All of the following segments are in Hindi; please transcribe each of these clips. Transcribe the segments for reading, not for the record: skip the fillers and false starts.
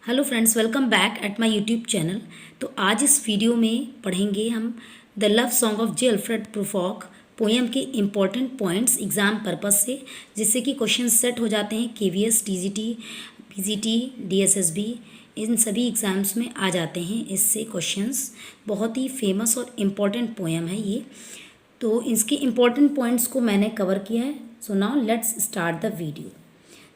Hello friends, welcome back at my YouTube channel. तो आज इस वीडियो में पढ़ेंगे हम the love song of J Alfred Prufrock poem के इम्पॉर्टेंट पॉइंट्स एग्ज़ाम पर्पस से, जिससे कि क्वेश्चन सेट हो जाते हैं केवीएस, टीजीटी, पीजीटी, डीएसएसबी, इन सभी एग्ज़ाम्स में आ जाते हैं इससे क्वेश्चंस। बहुत ही फेमस और इम्पॉर्टेंट पोएम है ये। तो इसके इम्पॉर्टेंट पॉइंट्स को मैंने कवर किया है। So now let's start the video.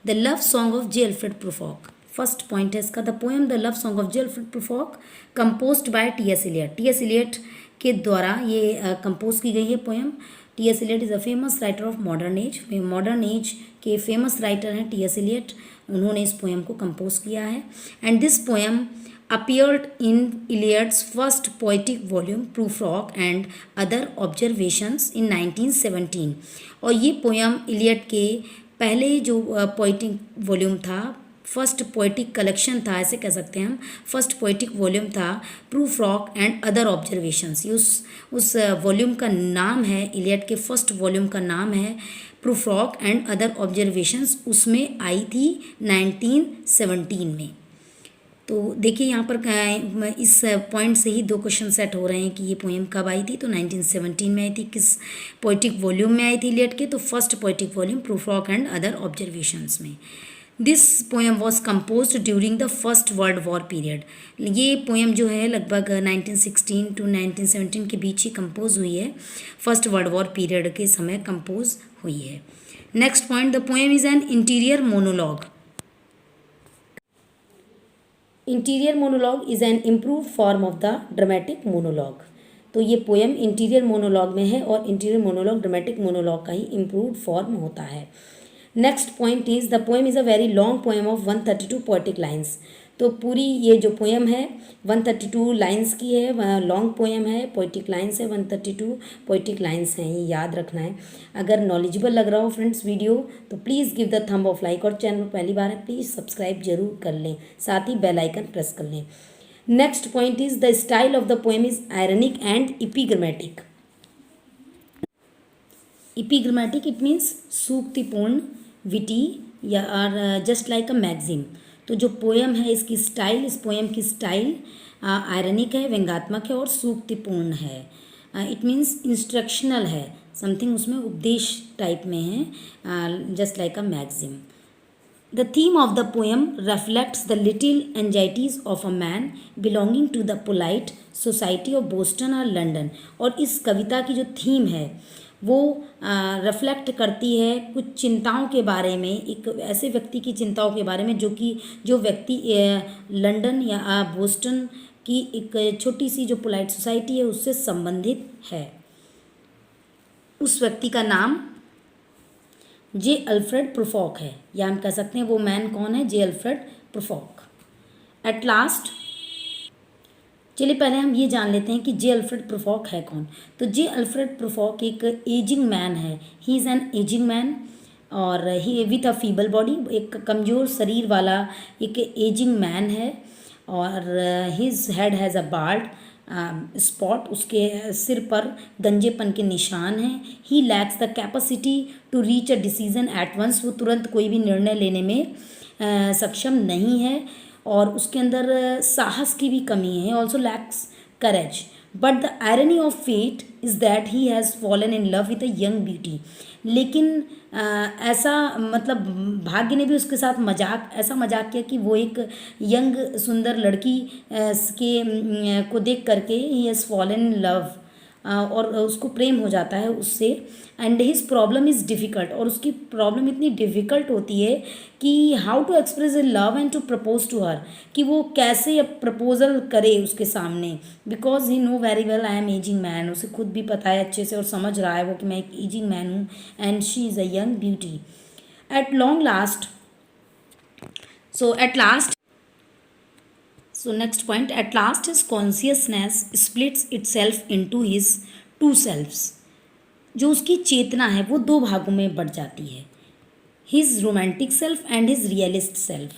The love song of J Alfred Prufrock, first point है इसका। The poem the love song of J Alfred Prufrock composed by T S. Eliot. T S. Eliot के द्वारा ये कंपोज की गई है poem. T S. Eliot is a famous writer of modern age. Modern age के फेमस राइटर हैं टी.एस. इलियट। उन्होंने इस पोएम को कंपोज किया है। And this poem appeared in Eliot's first poetic volume Prufrock and Other Observations in 1917। और ये पोएम इलियट के पहले जो पोइटिक वॉल्यूम था, फर्स्ट पोइटिक कलेक्शन था, ऐसे कह सकते हैं हम, फर्स्ट पोइटिक वॉल्यूम था प्रूफ्रॉक एंड अदर ऑब्जर्वेशंस। उस वॉल्यूम का नाम है, इलियट के फर्स्ट वॉल्यूम का नाम है प्रूफ्रॉक एंड अदर ऑब्जर्वेशंस। उसमें आई थी 1917 में। तो देखिए यहाँ पर इस पॉइंट से ही दो क्वेश्चन सेट हो रहे हैं कि ये पोएम कब आई थी। तो 1917 में आई थी। किस पोइटिक वॉल्यूम में आई थी इलियट के? तो first poetic volume Prufrock and other observations में। This poem was composed during the first world war period. ये पोएम जो है लगभग 1916 टू 1917 के बीच ही कंपोज हुई है। फर्स्ट वर्ल्ड वॉर पीरियड के समय कंपोज हुई है। Next point, the poem is an interior monologue. Interior monologue is an improve form of the dramatic monologue. तो ये पोएम इंटीरियर मोनोलॉग में है और इंटीरियर मोनोलॉग ड्रामेटिक मोनोलॉग का ही इम्प्रूव फॉर्म होता है। Next point is the poem is a very long poem of 132 poetic lines. तो पूरी ये जो पोएम है 132 लाइन्स की है, वह लॉन्ग पोएम है। पोएटिक लाइन्स है 132 पोएटिक लाइन्स हैं, ये याद रखना है। अगर नॉलेजेबल लग रहा हो फ्रेंड्स वीडियो तो please give the thumb of like, और चैनल पहली बार है प्लीज़ सब्सक्राइब जरूर कर लें, साथ ही बेल आइकन प्रेस कर लें। Next point is the style of the poem is ironic and epigrammatic. Epigrammatic it means सूक्तिपूर्ण, विटी, या और जस्ट लाइक अ मैगजीम। तो जो पोएम है इसकी स्टाइल, इस पोएम की स्टाइल आयरनिक है, व्यंग्यात्मक है और सूक्तिपूर्ण है। इट मीन्स इंस्ट्रक्शनल है, समथिंग उसमें उपदेश टाइप में है, just like a magazine. The theme of the poem reflects the little anxieties of a man belonging to the polite society of Boston और लंदन। और इस कविता की जो थीम है वो रिफ्लेक्ट करती है कुछ चिंताओं के बारे में, एक ऐसे व्यक्ति की चिंताओं के बारे में जो व्यक्ति लंदन या बोस्टन की एक छोटी सी जो पोलाइट सोसाइटी है उससे संबंधित है। उस व्यक्ति का नाम जे अल्फ्रेड प्रूफॉक है, या हम कह सकते हैं वो मैन कौन है? जे अल्फ्रेड प्रूफॉक। एट लास्ट, चलिए पहले हम ये जान लेते हैं कि जे अल्फ्रेड प्रूफॉक है कौन। तो जे अल्फ्रेड प्रूफॉक एक एजिंग मैन है। He is an aging man, और he with a feeble body, एक कमज़ोर शरीर वाला एक एजिंग मैन है। और his head has a bald spot, उसके सिर पर गंजेपन के निशान हैं। He lacks the capacity to reach a decision at once, वो तुरंत कोई भी निर्णय लेने में सक्षम नहीं है। और उसके अंदर साहस की भी कमी है। Also lacks courage. But the irony of fate is that he has fallen in love with a young beauty. लेकिन ऐसा मतलब भाग्य ने भी उसके साथ ऐसा मजाक किया कि वो एक यंग सुंदर लड़की को देख करके he has fallen in love, और उसको प्रेम हो जाता है उससे। And his problem is difficult, और उसकी प्रॉब्लम इतनी डिफ़िकल्ट होती है कि how to express love and to propose to her, कि वो कैसे प्रपोजल करे उसके सामने। Because he know very well I am aging man, उसे खुद भी पता है अच्छे से और समझ रहा है वो कि मैं एक एजिंग मैन हूँ and she is a young beauty. At long last, at last, next point, at last his consciousness splits itself into his two selves। जो उसकी चेतना है वो दो भागों में बढ़ जाती है, his romantic self and his realist self.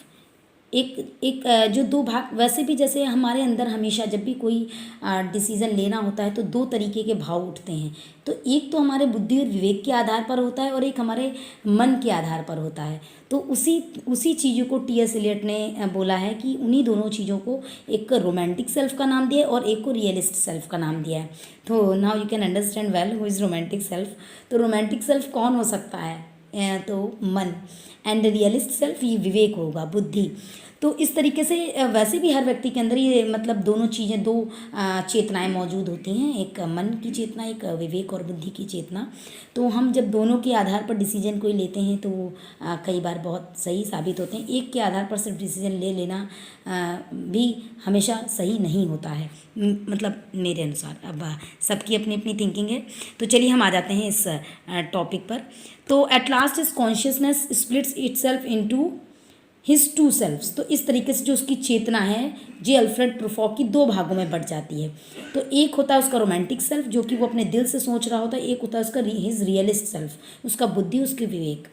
जो दो भाग, वैसे भी जैसे हमारे अंदर हमेशा जब भी कोई डिसीज़न लेना होता है तो दो तरीके के भाव उठते हैं। तो एक तो हमारे बुद्धि और विवेक के आधार पर होता है और एक हमारे मन के आधार पर होता है। तो उसी उसी चीज़ों को टी.एस. एलियट ने बोला है कि उन्हीं दोनों चीज़ों को, एक रोमांटिक सेल्फ का नाम दिया है और एक को रियलिस्ट सेल्फ का नाम दिया है। तो now you can understand well who is romantic self. तो रोमांटिक सेल्फ कौन हो सकता है? तो मन। एंड रियलिस्ट सेल्फ ये विवेक होगा, बुद्धि। तो इस तरीके से वैसे भी हर व्यक्ति के अंदर ये मतलब दोनों चीज़ें, दो चेतनाएं मौजूद होती हैं, एक मन की चेतना, एक विवेक और बुद्धि की चेतना। तो हम जब दोनों के आधार पर डिसीजन कोई लेते हैं तो वो कई बार बहुत सही साबित होते हैं। एक के आधार पर सिर्फ डिसीजन ले लेना भी हमेशा सही नहीं होता है, मतलब मेरे अनुसार। अब सबकी अपनी अपनी थिंकिंग है। तो चलिए हम आ जाते हैं इस टॉपिक पर। तो at last is consciousness splits itself into his two selves. तो इस तरीके से जो उसकी चेतना है जे अल्फ्रेड प्रूफॉक की दो भागों में बढ़ जाती है। तो एक होता है उसका रोमांटिक सेल्फ जो कि वो अपने दिल से सोच रहा होता है, एक होता है उसका हिज रियलिस्ट सेल्फ, उसका बुद्धि, उसके विवेक।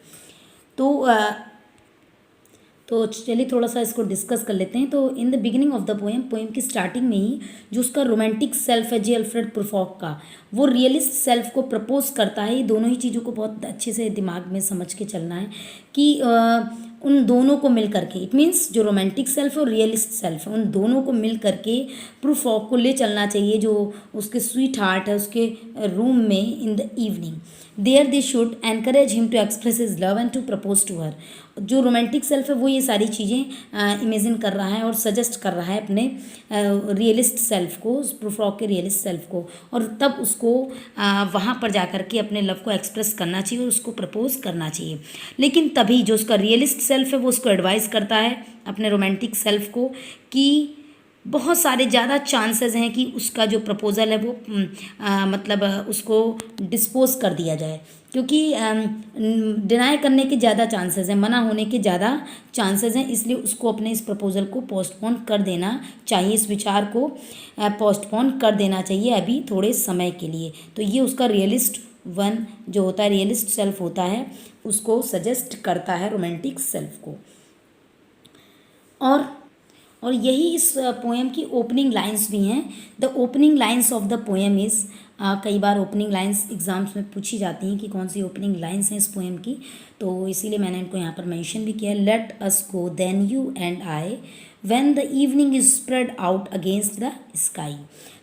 तो चलिए थोड़ा सा इसको डिस्कस कर लेते हैं। तो in the beginning of the poem, poem की स्टार्टिंग में ही जो उसका रोमांटिक सेल्फ है जे अल्फ्रेड प्रूफॉक का, वो रियलिस्ट सेल्फ को प्रपोज करता है। ये दोनों ही चीज़ों को बहुत अच्छे से दिमाग में समझ के चलना है कि उन दोनों को मिल करके, इट मीन्स जो रोमांटिक सेल्फ और रियलिस्ट सेल्फ है उन दोनों को मिल करके प्रूफॉक को ले चलना चाहिए, जो उसके स्वीट हार्ट है, उसके रूम में in the evening. There they should encourage him to express his love and to propose to her. जो रोमांटिक सेल्फ है वो ये सारी चीज़ें इमेजिन कर रहा है और सजेस्ट कर रहा है अपने रियलिस्ट सेल्फ को, प्रूफॉक के रियलिस्ट सेल्फ को, और तब उसको वहाँ पर जा कर के अपने लव को एक्सप्रेस करना चाहिए और उसको प्रपोज करना चाहिए। लेकिन तभी जो उसका रियलिस्ट सेल्फ है वो उसको एडवाइस करता है अपने रोमांटिक सेल्फ को कि बहुत सारे ज़्यादा चांसेस हैं कि उसका जो प्रपोज़ल है वो मतलब उसको डिस्पोज कर दिया जाए, क्योंकि डिनाई करने के ज़्यादा चांसेस हैं, मना होने के ज़्यादा चांसेस हैं। इसलिए उसको अपने इस प्रपोज़ल को पोस्टपोन कर देना चाहिए, इस विचार को पोस्टपोन कर देना चाहिए अभी थोड़े समय के लिए। तो ये उसका रियलिस्ट वन जो होता है, रियलिस्ट सेल्फ होता है, उसको सजेस्ट करता है रोमांटिक सेल्फ को। और यही इस पोएम की ओपनिंग लाइंस भी हैं। The opening lines of the poem is, कई बार ओपनिंग लाइंस एग्जाम्स में पूछी जाती हैं कि कौन सी ओपनिंग लाइंस हैं इस पोएम की, तो इसीलिए मैंने इनको यहाँ पर मेंशन भी किया है। Let us go then you and I when the evening is spread out against the sky.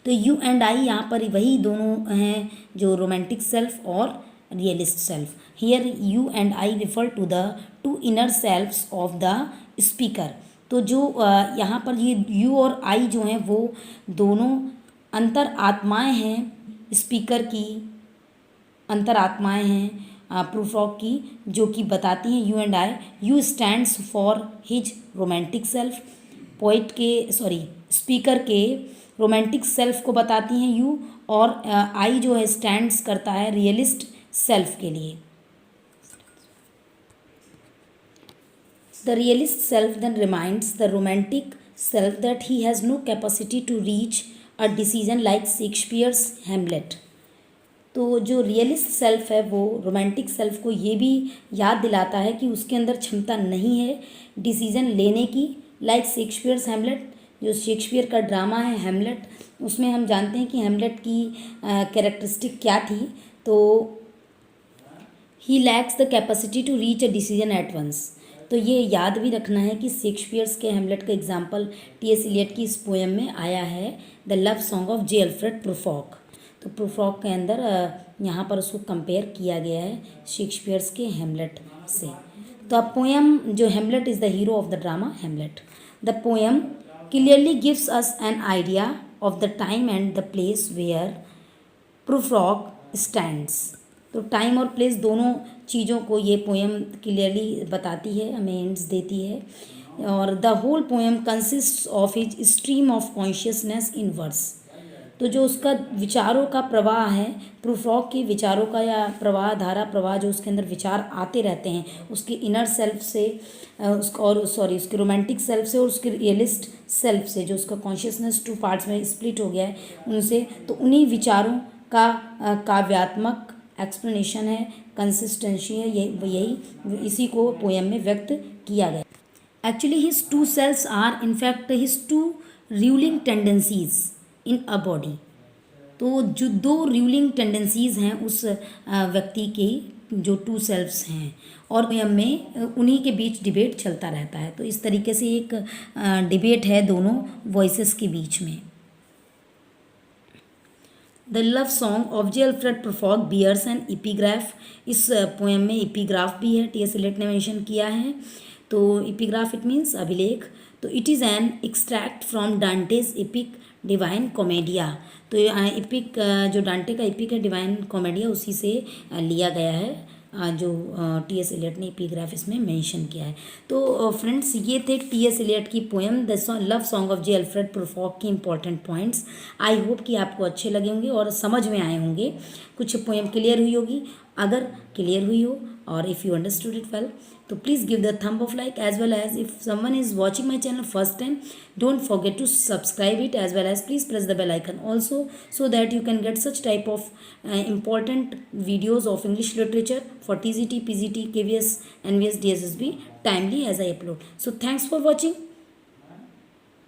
तो यू एंड आई यहाँ पर वही दोनों हैं जो रोमांटिक सेल्फ और realist self. Here you and I refer to the two inner selves of the speaker. तो जो यहाँ पर ये यू और आई जो हैं वो दोनों अंतर आत्माएँ हैं, स्पीकर की अंतर आत्माएँ हैं प्रूफॉक की, जो कि बताती हैं you and I. You stands for his romantic self, speaker के रोमांटिक सेल्फ को बताती हैं यू, और आई जो है स्टैंड्स करता है रियलिस्ट सेल्फ के लिए। The realist self then reminds the romantic self that he has no capacity to reach a decision like Shakespeare's Hamlet। तो जो रियलिस्ट सेल्फ है वो रोमांटिक सेल्फ को ये भी याद दिलाता है कि उसके अंदर क्षमता नहीं है डिसीजन लेने की, लाइक शेक्सपियर्स हेमलेट। जो शेक्सपियर का ड्रामा है हेमलेट, उसमें हम जानते हैं कि हेमलेट की कैरेक्टरिस्टिक क्या थी। तो he lacks the capacity to reach a decision at once. तो ये याद भी रखना है कि शेक्सपियर्स के हेमलेट का एग्जाम्पल टी.एस. एलियट की इस पोएम में आया है, the love song of J Alfred Prufrock. तो प्रूफॉक के अंदर यहाँ पर उसको कंपेयर किया गया है शेक्सपियर्स के हेमलेट से। तो अब पोएम जो Hamlet is the hero of the drama Hamlet. The poem clearly gives us an idea of the time and the place where Prufrock stands. तो टाइम और प्लेस दोनों चीज़ों को ये पोएम क्लियरली बताती है, हमें हिंट्स देती है। और the whole poem consist of his stream of consciousness in verse. तो जो उसका विचारों का प्रवाह है, प्रूफॉक के विचारों का या प्रवाह, धारा प्रवाह, जो उसके अंदर विचार आते रहते हैं उसके इनर सेल्फ से उसके रोमांटिक सेल्फ से और उसके रियलिस्ट सेल्फ से, जो उसका कॉन्शियसनेस टू पार्ट्स में स्प्लिट हो गया है उनसे, तो उन्हीं विचारों का काव्यात्मक एक्सप्लेनेशन है, कंसिस्टेंसी है, यही इसी को पोएम में व्यक्त किया गया। Actually, his two selves are in fact his two ruling tendencies in a body. तो जो दो रूलिंग टेंडेंसीज हैं उस व्यक्ति के, जो टू सेल्फ्स हैं, और पोयम में उन्हीं के बीच डिबेट चलता रहता है। तो इस तरीके से एक डिबेट है दोनों वॉइसेस के बीच में। The love song of J Alfred Prufrock bears an epigraph. इस पोएम में इपीग्राफ भी है, टी एस एलियट ने मेंशन किया है। तो इपीग्राफ इट मीन्स अभिलेख। तो it is an extract from Dante's epic Divine Comedia. तो एपिक जो डांटे का एपिक है डिवाइन कॉमेडिया, उसी से लिया गया है, जो टी एस एलियट ने एपिग्राफ इसमें मेंशन किया है। तो फ्रेंड्स, ये थे टी एस एलियट की poem the love song of J Alfred Prufrock के इंपॉर्टेंट पॉइंट्स। आई होप कि आपको अच्छे लगे होंगे और समझ में आए होंगे, कुछ पोएम क्लियर हुई होगी। अगर क्लियर हुई हो और if you understood it well, तो please give the thumb of like, as well as if someone is watching my channel first time, don't forget to subscribe it, as well as please press the bell icon also, so that you can get such type of important videos of English literature for TGT, PGT, KVS, NVS, DSSB timely as I upload. So thanks for watching.